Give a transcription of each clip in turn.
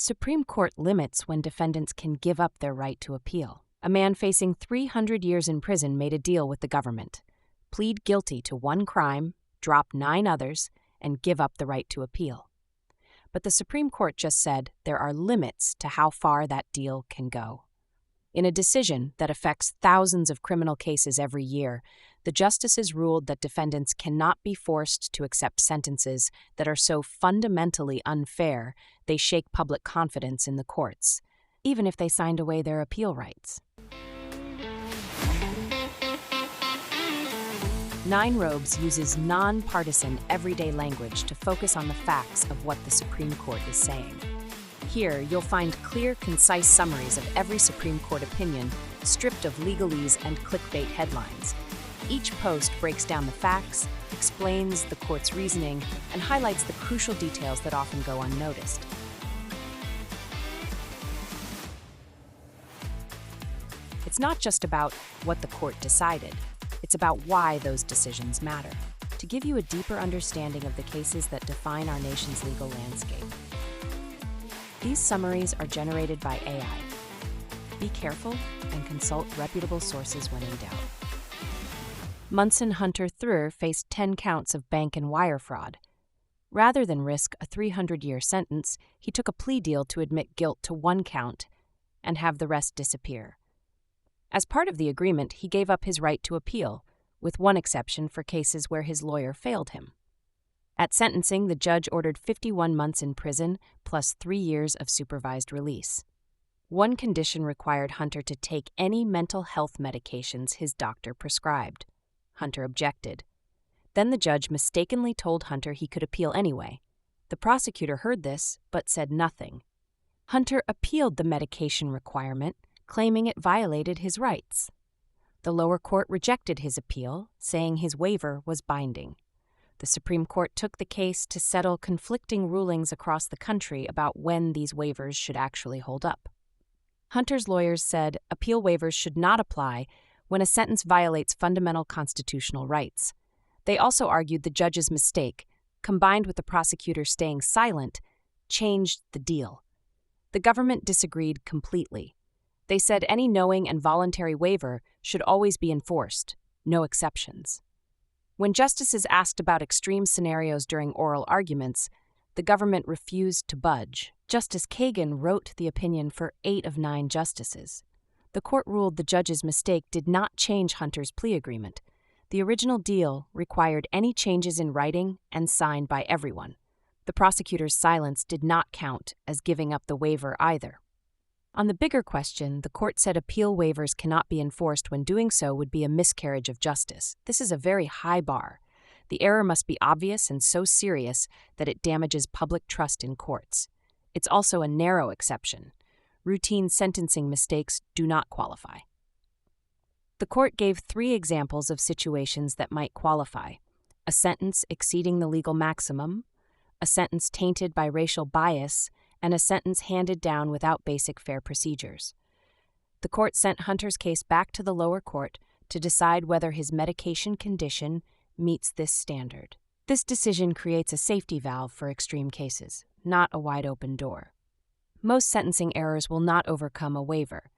Supreme Court limits when defendants can give up their right to appeal. A man facing 300 years in prison made a deal with the government: plead guilty to one crime, drop 9 others, and give up the right to appeal. But the Supreme Court just said there are limits to how far that deal can go. In a decision that affects thousands of criminal cases every year, the justices ruled that defendants cannot be forced to accept sentences that are so fundamentally unfair they shake public confidence in the courts, even if they signed away their appeal rights. Nine Robes uses non-partisan, everyday language to focus on the facts of what the Supreme Court is saying. Here, you'll find clear, concise summaries of every Supreme Court opinion, stripped of legalese and clickbait headlines. Each post breaks down the facts, explains the court's reasoning, and highlights the crucial details that often go unnoticed. It's not just about what the court decided. It's about why those decisions matter, to give you a deeper understanding of the cases that define our nation's legal landscape. These summaries are generated by AI. Be careful and consult reputable sources when in doubt. Munson Hunter Thur faced 10 counts of bank and wire fraud. Rather than risk a 300-year sentence, he took a plea deal to admit guilt to 1 count and have the rest disappear. As part of the agreement, he gave up his right to appeal, with one exception for cases where his lawyer failed him. At sentencing, the judge ordered 51 months in prison plus 3 years of supervised release. One condition required Hunter to take any mental health medications his doctor prescribed. Hunter objected. Then the judge mistakenly told Hunter he could appeal anyway. The prosecutor heard this, but said nothing. Hunter appealed the medication requirement, claiming it violated his rights. The lower court rejected his appeal, saying his waiver was binding. The Supreme Court took the case to settle conflicting rulings across the country about when these waivers should actually hold up. Hunter's lawyers said appeal waivers should not apply when a sentence violates fundamental constitutional rights. They also argued the judge's mistake, combined with the prosecutor staying silent, changed the deal. The government disagreed completely. They said any knowing and voluntary waiver should always be enforced, no exceptions. When justices asked about extreme scenarios during oral arguments, the government refused to budge. Justice Kagan wrote the opinion for 8 of 9 justices. The court ruled the judge's mistake did not change Hunter's plea agreement. The original deal required any changes in writing and signed by everyone. The prosecutor's silence did not count as giving up the waiver either. On the bigger question, the court said appeal waivers cannot be enforced when doing so would be a miscarriage of justice. This is a very high bar. The error must be obvious and so serious that it damages public trust in courts. It's also a narrow exception. Routine sentencing mistakes do not qualify. The court gave 3 examples of situations that might qualify: a sentence exceeding the legal maximum, a sentence tainted by racial bias, and a sentence handed down without basic fair procedures. The court sent Hunter's case back to the lower court to decide whether his medication condition meets this standard. This decision creates a safety valve for extreme cases, not a wide-open door. Most sentencing errors will not overcome a waiver.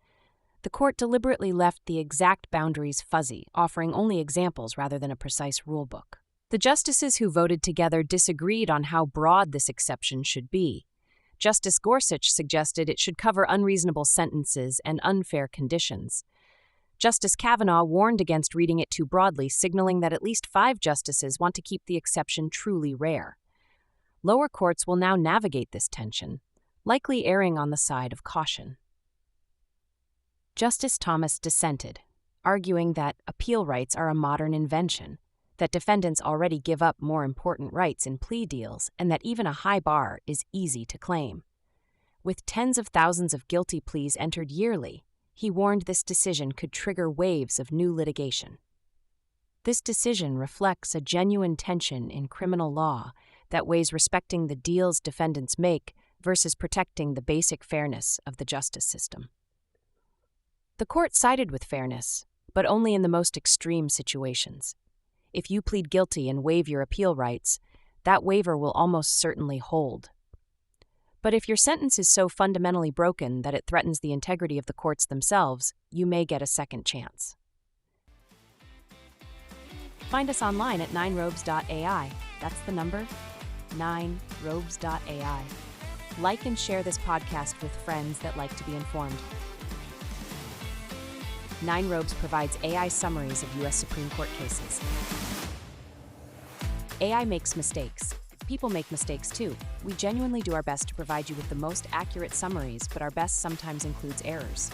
The court deliberately left the exact boundaries fuzzy, offering only examples rather than a precise rulebook. The justices who voted together disagreed on how broad this exception should be. Justice Gorsuch suggested it should cover unreasonable sentences and unfair conditions. Justice Kavanaugh warned against reading it too broadly, signaling that at least 5 justices want to keep the exception truly rare. Lower courts will now navigate this tension, likely erring on the side of caution. Justice Thomas dissented, arguing that appeal rights are a modern invention, that defendants already give up more important rights in plea deals, and that even a high bar is easy to claim. With tens of thousands of guilty pleas entered yearly, he warned this decision could trigger waves of new litigation. This decision reflects a genuine tension in criminal law that weighs respecting the deals defendants make versus protecting the basic fairness of the justice system. The court sided with fairness, but only in the most extreme situations. If you plead guilty and waive your appeal rights, that waiver will almost certainly hold. But if your sentence is so fundamentally broken that it threatens the integrity of the courts themselves, you may get a second chance. Find us online at 9robes.ai. That's the number, 9robes.ai. Like and share this podcast with friends that like to be informed. 9 Robes provides AI summaries of U.S. Supreme Court cases. AI makes mistakes. People make mistakes too. We genuinely do our best to provide you with the most accurate summaries, but our best sometimes includes errors.